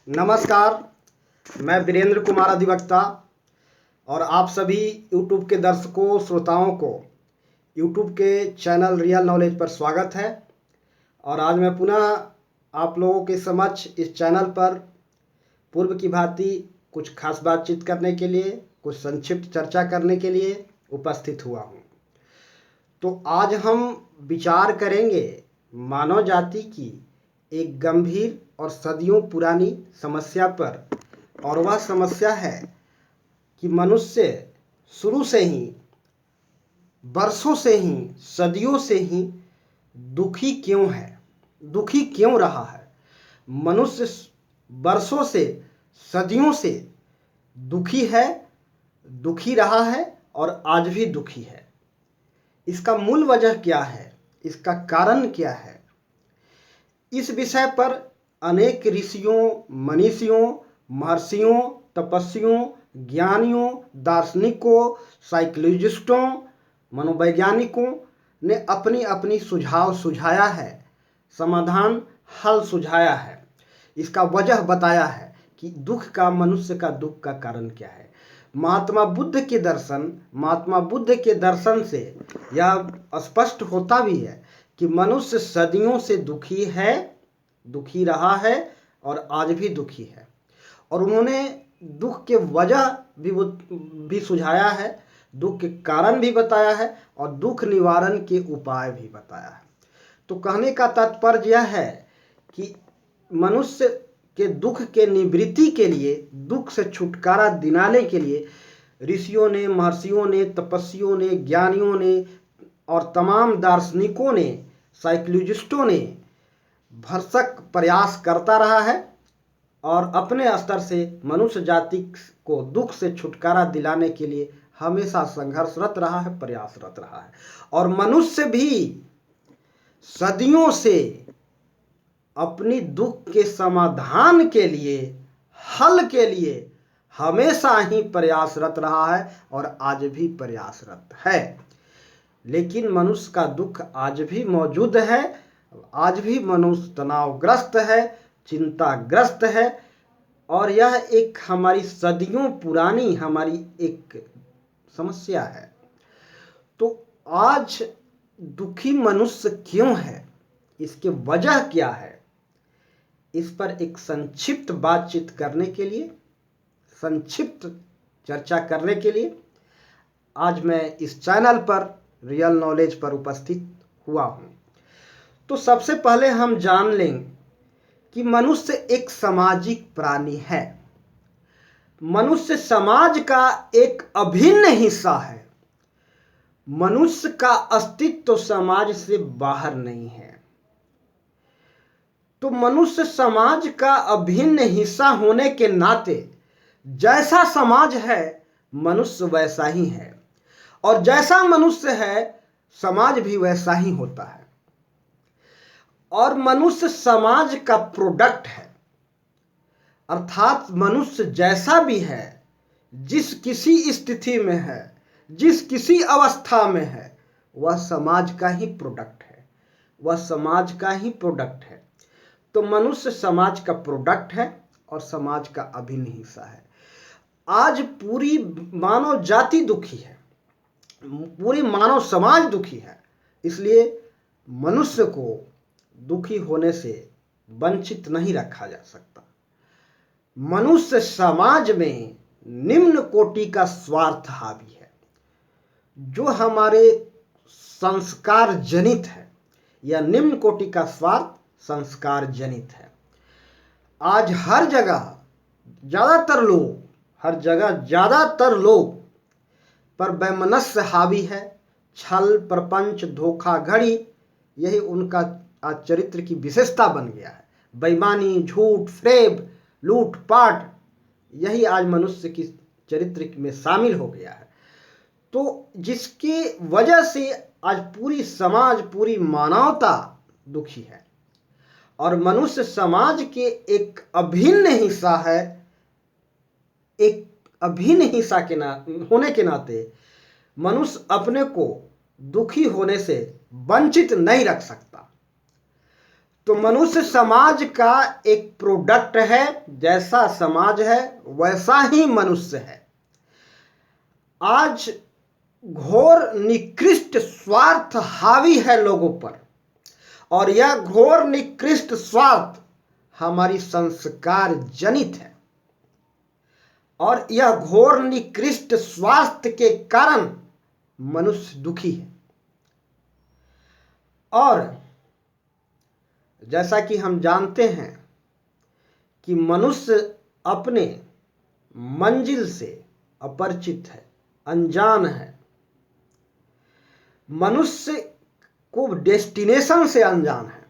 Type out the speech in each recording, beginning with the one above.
नमस्कार। मैं वीरेंद्र कुमार अधिवक्ता और आप सभी यूट्यूब के दर्शकों श्रोताओं को यूट्यूब के चैनल रियल नॉलेज पर स्वागत है। और आज मैं पुनः आप लोगों के समक्ष इस चैनल पर पूर्व की भांति कुछ खास बातचीत करने के लिए, कुछ संक्षिप्त चर्चा करने के लिए उपस्थित हुआ हूँ। तो आज हम विचार करेंगे मानव जाति की एक गंभीर और सदियों पुरानी समस्या पर। और वह समस्या है कि मनुष्य शुरू से ही, वर्षों से ही, सदियों से ही दुखी क्यों है, दुखी क्यों रहा है। मनुष्य वर्षों से, सदियों से दुखी है, दुखी रहा है और आज भी दुखी है। इसका मूल वजह क्या है, इसका कारण क्या है, इस विषय पर अनेक ऋषियों, मनीषियों, महर्षियों, तपस्वियों, ज्ञानियों, दार्शनिकों, साइकोलॉजिस्टों, मनोवैज्ञानिकों ने अपनी अपनी सुझाव सुझाया है, समाधान हल सुझाया है, इसका वजह बताया है कि दुख का, मनुष्य का दुख का कारण क्या है। महात्मा बुद्ध के दर्शन से यह स्पष्ट होता भी है कि मनुष्य सदियों से दुखी है, दुखी रहा है और आज भी दुखी है। और उन्होंने दुख के वजह भी सुझाया है, दुख के कारण भी बताया है और दुख निवारण के उपाय भी बताया है। तो कहने का तात्पर्य यह है कि मनुष्य के दुख के निवृत्ति के लिए, दुख से छुटकारा दिलाने के लिए ऋषियों ने, महर्षियों ने, तपस्वियों ने, ज्ञानियों ने और तमाम दार्शनिकों ने, साइकोलॉजिस्टों ने भरसक प्रयास करता रहा है और अपने स्तर से मनुष्य जाति को दुख से छुटकारा दिलाने के लिए हमेशा संघर्षरत रहा है, प्रयासरत रहा है। और मनुष्य भी सदियों से अपनी दुख के समाधान के लिए, हल के लिए हमेशा ही प्रयासरत रहा है और आज भी प्रयासरत है। लेकिन मनुष्य का दुख आज भी मौजूद है, आज भी मनुष्य तनावग्रस्त है, चिंताग्रस्त है और यह एक हमारी सदियों पुरानी हमारी एक समस्या है। तो आज दुखी मनुष्य क्यों है, इसके वजह क्या है, इस पर एक संक्षिप्त बातचीत करने के लिए, संक्षिप्त चर्चा करने के लिए आज मैं इस चैनल पर रियल नॉलेज पर उपस्थित हुआ हूँ। तो सबसे पहले हम जान लें कि मनुष्य एक सामाजिक प्राणी है। मनुष्य समाज का एक अभिन्न हिस्सा है। मनुष्य का अस्तित्व समाज से बाहर नहीं है। तो मनुष्य समाज का अभिन्न हिस्सा होने के नाते जैसा समाज है मनुष्य वैसा ही है और जैसा मनुष्य है समाज भी वैसा ही होता है। और मनुष्य समाज का प्रोडक्ट है, अर्थात मनुष्य जैसा भी है, जिस किसी स्थिति में है, जिस किसी अवस्था में है, वह समाज का ही प्रोडक्ट है, वह समाज का ही प्रोडक्ट है। तो मनुष्य समाज का प्रोडक्ट है और समाज का अभिन्न हिस्सा है। आज पूरी मानव जाति दुखी है, पूरी मानव समाज दुखी है। इसलिए मनुष्य को दुखी होने से वंचित नहीं रखा जा सकता। मनुष्य समाज में निम्न कोटि का स्वार्थ हावी है, जो हमारे संस्कार जनित है। यह निम्न कोटि का स्वार्थ संस्कार जनित है। आज हर जगह ज्यादातर लोग पर वैमनस्य हावी है। छल, प्रपंच, धोखाधड़ी यही उनका आज चरित्र की विशेषता बन गया है। बेईमानी, झूठ, फरेब, लूटपाट यही आज मनुष्य की चरित्र में शामिल हो गया है। तो जिसकी वजह से आज पूरी समाज, पूरी मानवता दुखी है और मनुष्य समाज के एक अभिन्न हिस्सा है। एक अभिन्न हिस्सा होने के नाते मनुष्य अपने को दुखी होने से वंचित नहीं रख सकता। तो मनुष्य समाज का एक प्रोडक्ट है। जैसा समाज है वैसा ही मनुष्य है। आज घोर निकृष्ट स्वार्थ हावी है लोगों पर, और यह घोर निकृष्ट स्वार्थ हमारी संस्कार जनित है, और यह घोर निकृष्ट स्वास्थ्य के कारण मनुष्य दुखी है। और जैसा कि हम जानते हैं कि मनुष्य अपने मंजिल से अपरिचित है, अनजान है। मनुष्य को डेस्टिनेशन से अनजान है।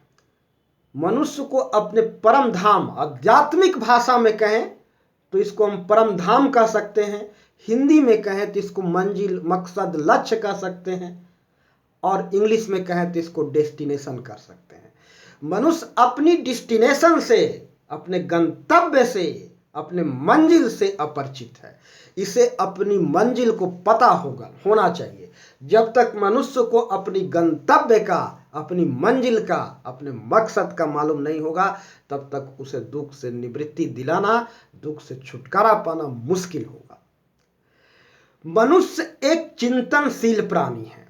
मनुष्य को अपने परम धाम, आध्यात्मिक भाषा में कहें तो इसको हम परम धाम कह सकते हैं, हिंदी में कहें तो इसको मंजिल, मकसद, लक्ष्य कह सकते हैं, और इंग्लिश में कहें तो इसको डेस्टिनेशन कर सकते हैं। मनुष्य अपनी डेस्टिनेशन से, अपने गंतव्य से, अपने मंजिल से अपरिचित है। इसे अपनी मंजिल को पता होना चाहिए। जब तक मनुष्य को अपनी गंतव्य का, अपनी मंजिल का, अपने मकसद का मालूम नहीं होगा, तब तक उसे दुख से निवृत्ति दिलाना, दुख से छुटकारा पाना मुश्किल होगा। मनुष्य एक चिंतनशील प्राणी है।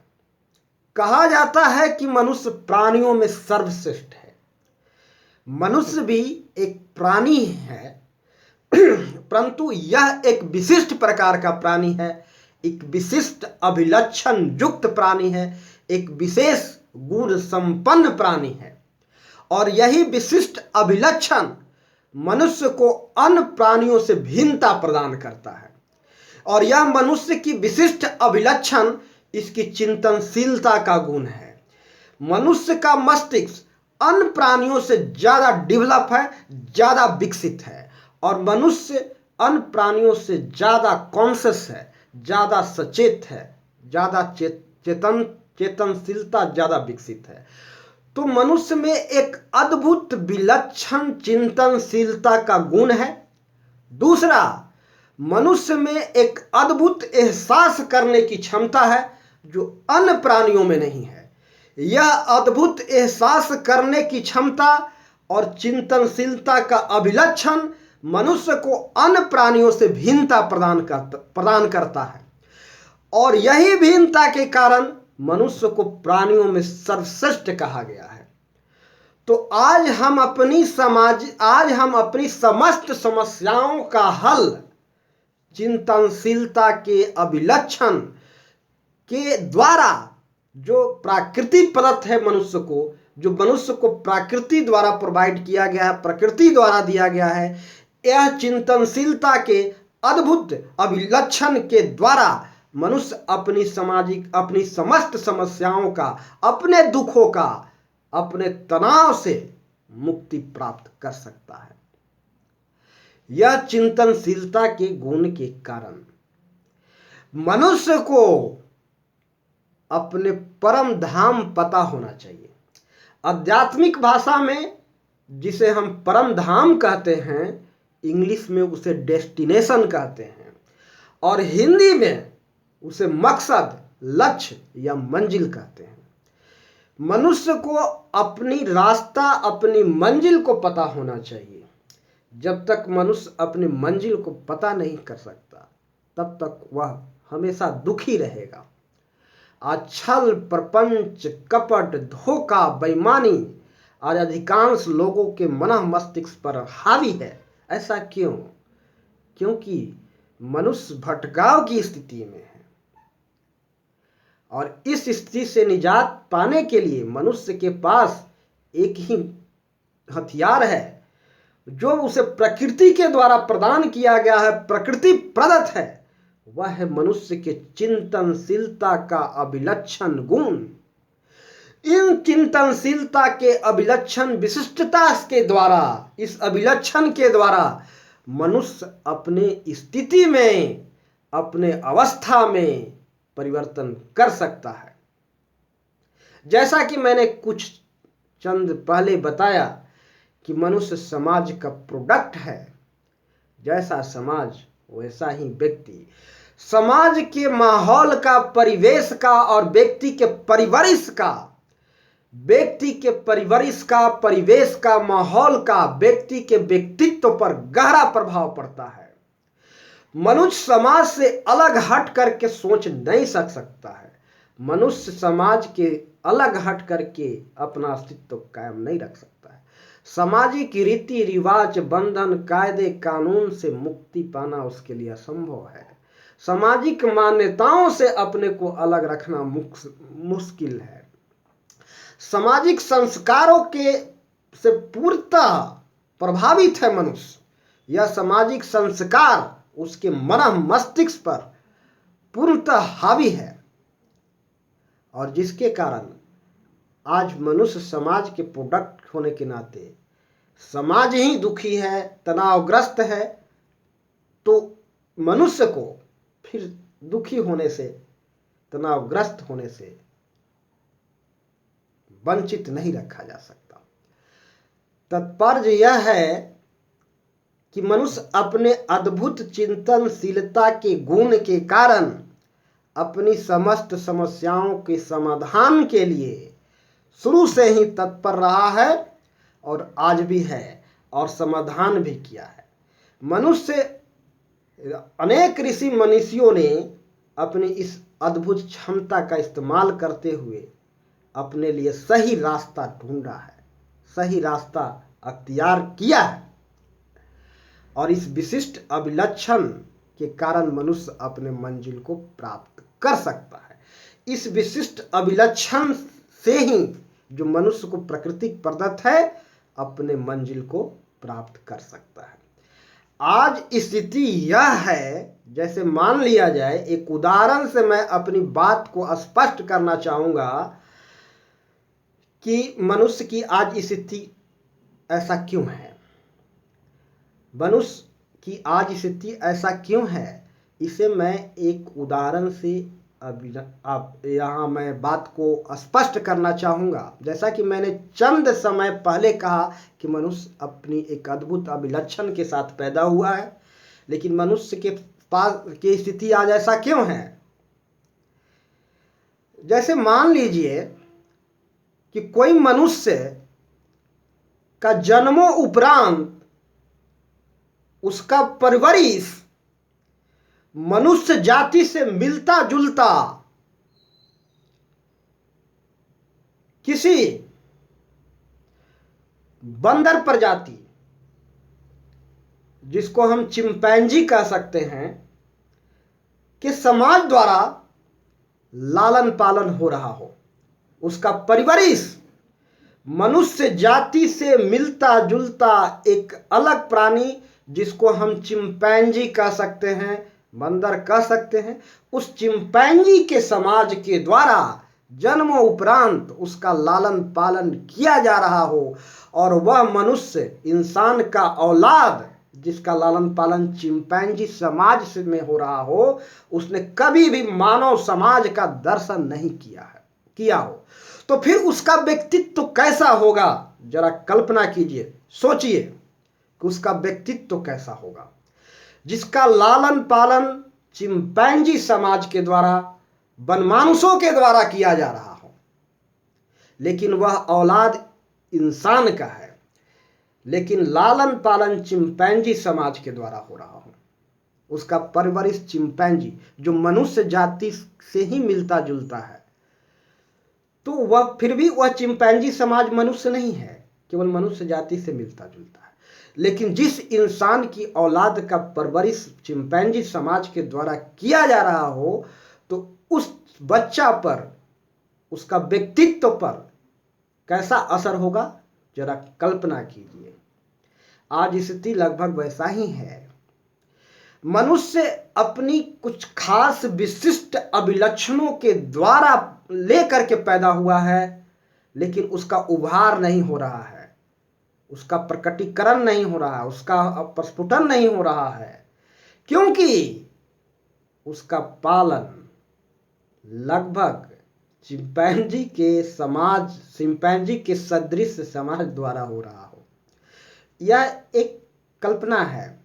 कहा जाता है कि मनुष्य प्राणियों में सर्वश्रेष्ठ है। मनुष्य भी एक प्राणी है, परंतु यह एक विशिष्ट प्रकार का प्राणी है, एक विशिष्ट अभिलक्षण युक्त प्राणी है, एक विशेष गुण संपन्न प्राणी है। और यही विशिष्ट अभिलक्षण मनुष्य को अन्य प्राणियों से भिन्नता प्रदान करता है। और यह मनुष्य की विशिष्ट अभिलक्षण इसकी चिंतनशीलता का गुण है। मनुष्य का मस्तिष्क अन्य प्राणियों से ज्यादा डेवलप है, ज्यादा विकसित है, और मनुष्य अन्य प्राणियों से ज्यादा कॉन्शियस है, ज्यादा सचेत है, ज्यादा चेतनशीलता ज्यादा विकसित है। तो मनुष्य में एक अद्भुत विलक्षण चिंतनशीलता का गुण है। दूसरा, मनुष्य में एक अद्भुत एहसास करने की क्षमता है जो अन्य प्राणियों में नहीं है। यह अद्भुत एहसास करने की क्षमता और चिंतनशीलता का अभिलक्षण मनुष्य को अन्य प्राणियों से भिन्नता प्रदान करता है, और यही भिन्नता के कारण मनुष्य को प्राणियों में सर्वश्रेष्ठ कहा गया है। तो आज हम अपनी समस्त समस्याओं का हल चिंतनशीलता के अभिलक्षण के द्वारा, जो प्रकृति प्रदत्त है मनुष्य को, जो मनुष्य को प्रकृति द्वारा प्रोवाइड किया गया है, प्रकृति द्वारा दिया गया है, यह चिंतनशीलता के अद्भुत अभिलक्षण के द्वारा मनुष्य अपनी समस्त समस्याओं का, अपने दुखों का, अपने तनाव से मुक्ति प्राप्त कर सकता है। यह चिंतनशीलता के गुण के कारण मनुष्य को अपने परम धाम पता होना चाहिए। आध्यात्मिक भाषा में जिसे हम परम धाम कहते हैं, इंग्लिश में उसे डेस्टिनेशन कहते हैं, और हिंदी में उसे मकसद, लक्ष्य या मंजिल कहते हैं। मनुष्य को अपनी रास्ता, अपनी मंजिल को पता होना चाहिए। जब तक मनुष्य अपनी मंजिल को पता नहीं कर सकता, तब तक वह हमेशा दुखी रहेगा। आज छल, प्रपंच, कपट, धोखा, बेईमानी आज अधिकांश लोगों के मन मस्तिष्क पर हावी है। ऐसा क्यों? क्योंकि मनुष्य भटकाव की स्थिति में है, और इस स्थिति से निजात पाने के लिए मनुष्य के पास एक ही हथियार है जो उसे प्रकृति के द्वारा प्रदान किया गया है, प्रकृति प्रदत्त है। वह है मनुष्य के चिंतनशीलता का अभिलक्षण गुण। इन चिंतनशीलता के अभिलक्षण विशिष्टता के द्वारा, इस अभिलक्षण के द्वारा मनुष्य अपने स्थिति में, अपने अवस्था में परिवर्तन कर सकता है। जैसा कि मैंने कुछ चंद पहले बताया कि मनुष्य समाज का प्रोडक्ट है। जैसा समाज वैसा ही व्यक्ति। समाज के माहौल का, परिवेश का और व्यक्ति के परिवरिश का व्यक्ति के परिवेश का, माहौल का व्यक्ति के व्यक्तित्व पर गहरा प्रभाव पड़ता है। मनुष्य समाज से अलग हट करके सोच नहीं सकता है। मनुष्य समाज के अलग हट करके अपना अस्तित्व कायम नहीं रख सकता है। सामाजिक रीति रिवाज, बंधन, कायदे कानून से मुक्ति पाना उसके लिए असंभव है। सामाजिक मान्यताओं से अपने को अलग रखना मुश्किल है। सामाजिक संस्कारों के से पूर्णतः प्रभावित है मनुष्य। यह सामाजिक संस्कार उसके मन मस्तिष्क पर पूर्णतः हावी है, और जिसके कारण आज मनुष्य समाज के प्रोडक्ट होने के नाते समाज ही दुखी है, तनावग्रस्त है, तो मनुष्य को फिर दुखी होने से, तनावग्रस्त होने से वंचित नहीं रखा जा सकता। तात्पर्य यह है कि मनुष्य अपने अद्भुत चिंतनशीलता के गुण के कारण अपनी समस्त समस्याओं के समाधान के लिए शुरू से ही तत्पर रहा है, और आज भी है, और समाधान भी किया है। मनुष्य अनेक ऋषि मनीषियों ने अपनी इस अद्भुत क्षमता का इस्तेमाल करते हुए अपने लिए सही रास्ता ढूंढा है, सही रास्ता अख्तियार किया है, और इस विशिष्ट अभिलक्षण के कारण मनुष्य अपने मंजिल को प्राप्त कर सकता है। इस विशिष्ट अभिलक्षण से ही जो मनुष्य को प्रकृति प्रदत्त है अपने मंजिल को प्राप्त कर सकता है। आज स्थिति यह है, जैसे मान लिया जाए, एक उदाहरण से मैं अपनी बात को स्पष्ट करना चाहूंगा कि मनुष्य की आज स्थिति ऐसा क्यों है। मनुष्य की आज स्थिति ऐसा क्यों है, इसे मैं एक उदाहरण से अब यहाँ मैं बात को स्पष्ट करना चाहूँगा। जैसा कि मैंने चंद समय पहले कहा कि मनुष्य अपनी एक अद्भुत अभिलक्षण के साथ पैदा हुआ है, लेकिन मनुष्य के पास की स्थिति आज ऐसा क्यों है। जैसे मान लीजिए कि कोई मनुष्य का जन्मों उपरांत उसका परवरिश मनुष्य जाति से मिलता जुलता किसी बंदर प्रजाति, जिसको हम चिंपैंजी कह सकते हैं, कि समाज द्वारा लालन पालन हो रहा हो। उसका परवरिश मनुष्य जाति से मिलता जुलता एक अलग प्राणी, जिसको हम चिंपैंजी कह सकते हैं, बंदर कह सकते हैं, उस चिंपैंजी के समाज के द्वारा जन्म उपरांत उसका लालन पालन किया जा रहा हो, और वह मनुष्य इंसान का औलाद जिसका लालन पालन चिंपैंजी समाज से में हो रहा हो, उसने कभी भी मानव समाज का दर्शन नहीं किया हो, तो फिर उसका व्यक्तित्व कैसा होगा। जरा कल्पना कीजिए, सोचिए कि उसका व्यक्तित्व कैसा होगा, जिसका लालन पालन चिंपैंजी समाज के द्वारा, वनमानुषों के द्वारा किया जा रहा हो, लेकिन वह औलाद इंसान का है, लेकिन लालन पालन चिंपैंजी समाज के द्वारा हो रहा हो। उसका परवरिश चिंपैंजी, जो मनुष्य जाति से ही मिलता जुलता है, तो वह फिर भी वह चिंपैंजी समाज मनुष्य नहीं है, केवल मनुष्य जाति से मिलता जुलता है। लेकिन जिस इंसान की औलाद का परवरिश चिंपैंजी समाज के द्वारा किया जा रहा हो, तो उस बच्चा पर, उसका व्यक्तित्व पर कैसा असर होगा, जरा कल्पना कीजिए। आज स्थिति लगभग वैसा ही है। मनुष्य अपनी कुछ खास विशिष्ट अभिलक्षणों के द्वारा लेकर के पैदा हुआ है, लेकिन उसका उभार नहीं हो रहा है, उसका प्रकटीकरण नहीं हो रहा है, उसका प्रस्फुटन नहीं हो रहा है, क्योंकि उसका पालन लगभग चिंपैंजी के सदृश समाज द्वारा हो रहा हो। यह एक कल्पना है।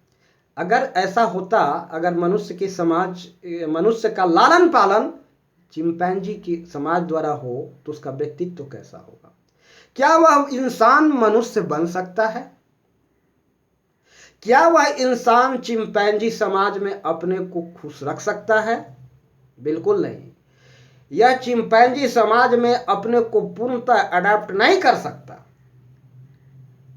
अगर ऐसा होता, अगर मनुष्य का लालन पालन चिंपैंजी की समाज द्वारा हो, तो उसका व्यक्तित्व कैसा होगा। क्या वह इंसान मनुष्य बन सकता है? क्या वह इंसान चिंपैंजी समाज में अपने को खुश रख सकता है? बिल्कुल नहीं। यह चिंपैंजी समाज में अपने को पूर्णतः अडेप्ट नहीं कर सकता,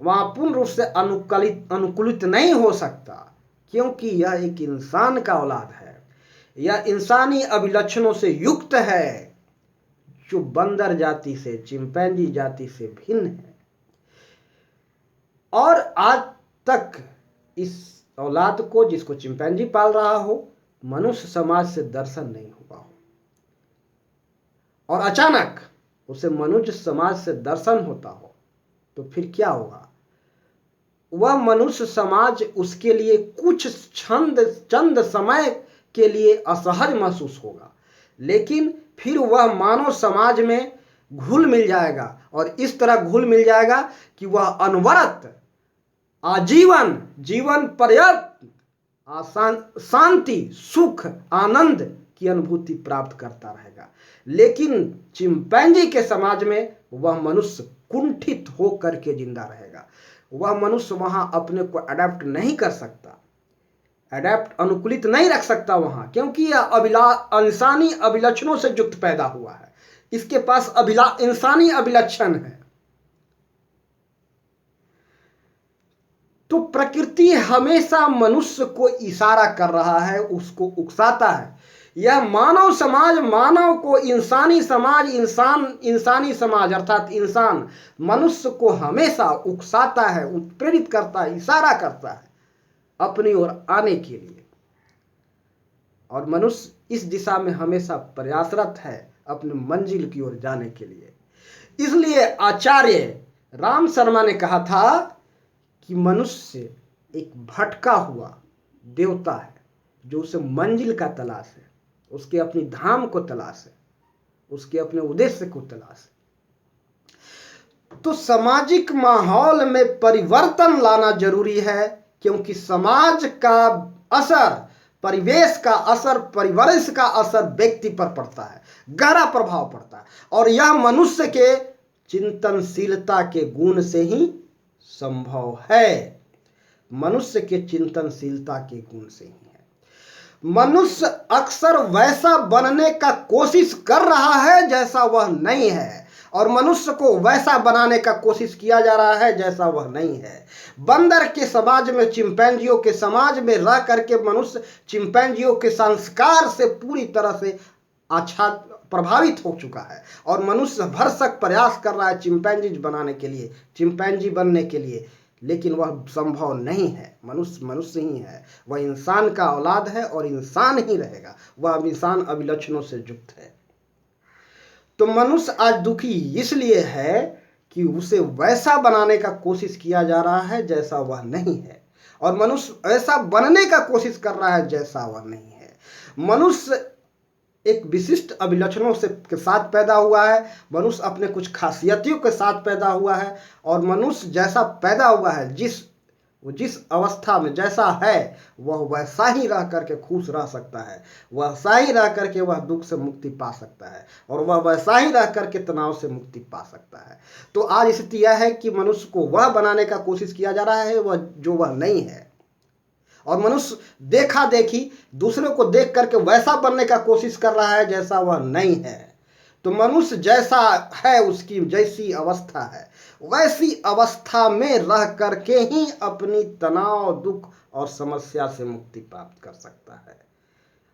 वहां पूर्ण रूप से अनुकूलित नहीं हो सकता, क्योंकि यह एक इंसान का औलाद है। यह इंसानी अभिलक्षणों से युक्त है जो बंदर जाति से, चिंपैंजी जाति से भिन्न है। और आज तक इस औलाद को, जिसको चिंपैंजी पाल रहा हो, मनुष्य समाज से दर्शन नहीं हुआ हो, और अचानक उसे मनुष्य समाज से दर्शन होता हो तो फिर क्या होगा? वह मनुष्य समाज उसके लिए कुछ चंद समय के लिए असहज महसूस होगा, लेकिन फिर वह मानव समाज में घुल मिल जाएगा, और इस तरह घुल मिल जाएगा कि वह अनवरत आजीवन जीवन पर्यंत शांति, सुख, आनंद की अनुभूति प्राप्त करता रहेगा। लेकिन चिंपैंजी के समाज में वह मनुष्य कुंठित होकर के जिंदा रहेगा। वह मनुष्य वहां अपने को अडेप्ट नहीं कर सकता, अनुकूलित नहीं रख सकता वहां, क्योंकि यह इंसानी अभिलक्षणों से युक्त पैदा हुआ है। इसके पास इंसानी अभिलक्षण है। तो प्रकृति हमेशा मनुष्य को इशारा कर रहा है, उसको उकसाता है। यह मानव समाज मानव को, इंसानी समाज अर्थात इंसान मनुष्य को हमेशा उकसाता है, उत्प्रेरित करता है, इशारा करता है अपनी ओर आने के लिए, और मनुष्य इस दिशा में हमेशा प्रयासरत है अपनी मंजिल की ओर जाने के लिए। इसलिए आचार्य राम शर्मा ने कहा था कि मनुष्य एक भटका हुआ देवता है, जो उसे मंजिल का तलाश है, उसके अपनी धाम को तलाश है, उसके अपने उद्देश्य को तलाश है। तो सामाजिक माहौल में परिवर्तन लाना जरूरी है, क्योंकि समाज का असर, परिवेश का असर, परिवेश का असर व्यक्ति पर पड़ता है, गहरा प्रभाव पड़ता है, और यह मनुष्य के चिंतनशीलता के गुण से ही संभव है। मनुष्य के चिंतनशीलता के गुण से ही है। मनुष्य अक्सर वैसा बनने का कोशिश कर रहा है जैसा वह नहीं है, और मनुष्य को वैसा बनाने का कोशिश किया जा रहा है जैसा वह नहीं है। बंदर के समाज में, चिंपैंजियों के समाज में रह करके मनुष्य चिंपैंजियों के संस्कार से पूरी तरह से प्रभावित हो चुका है, और मनुष्य भरसक प्रयास कर रहा है चिंपैंजी बनाने के लिए, चिंपैंजी बनने के लिए, लेकिन वह संभव नहीं है। मनुष्य मनुष्य ही है, वह इंसान का औलाद है और इंसान ही रहेगा, वह इंसान अभिलक्षणों से युक्त है। तो मनुष्य आज दुखी इसलिए है कि उसे वैसा बनाने का कोशिश किया जा रहा है जैसा वह नहीं है, और मनुष्य ऐसा बनने का कोशिश कर रहा है जैसा वह नहीं है। मनुष्य एक विशिष्ट अभिलक्षणों के साथ पैदा हुआ है, मनुष्य अपने कुछ खासियतों के साथ पैदा हुआ है, और मनुष्य जैसा पैदा हुआ है, जिस अवस्था में जैसा है, वह वैसा ही रह करके खुश रह सकता है, वैसा ही रह करके वह दुख से मुक्ति पा सकता है, और वह वैसा ही रह करके तनाव से मुक्ति पा सकता है। तो आज स्थिति यह है कि मनुष्य को वह बनाने का कोशिश किया जा रहा है वह जो वह नहीं है, और मनुष्य देखा देखी दूसरे को देख करके वैसा बनने का कोशिश कर रहा है जैसा वह नहीं है। तो मनुष्य जैसा है, उसकी जैसी अवस्था है, वैसी अवस्था में रह करके ही अपनी तनाव, दुख और समस्या से मुक्ति प्राप्त कर सकता है।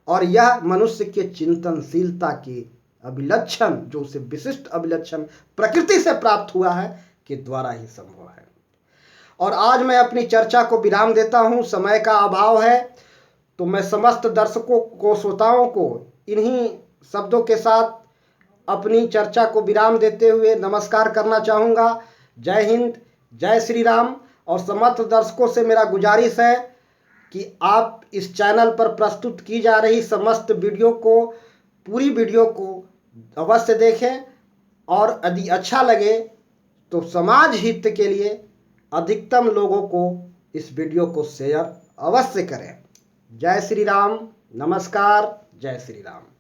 और यह मनुष्य के चिंतनशीलता के अभिलक्षण, जो उसे विशिष्ट अभिलक्षण प्रकृति से प्राप्त हुआ है, के द्वारा ही संभव है। और आज मैं अपनी चर्चा को विराम देता हूं, समय का अभाव है, तो मैं समस्त दर्शकों को, श्रोताओं को इन्हीं शब्दों के साथ अपनी चर्चा को विराम देते हुए नमस्कार करना चाहूँगा। जय हिंद, जय श्री राम। और समस्त दर्शकों से मेरा गुजारिश है कि आप इस चैनल पर प्रस्तुत की जा रही समस्त वीडियो को, पूरी वीडियो को अवश्य देखें, और यदि अच्छा लगे तो समाज हित के लिए अधिकतम लोगों को इस वीडियो को शेयर अवश्य करें। जय श्री राम, नमस्कार, जय श्री राम।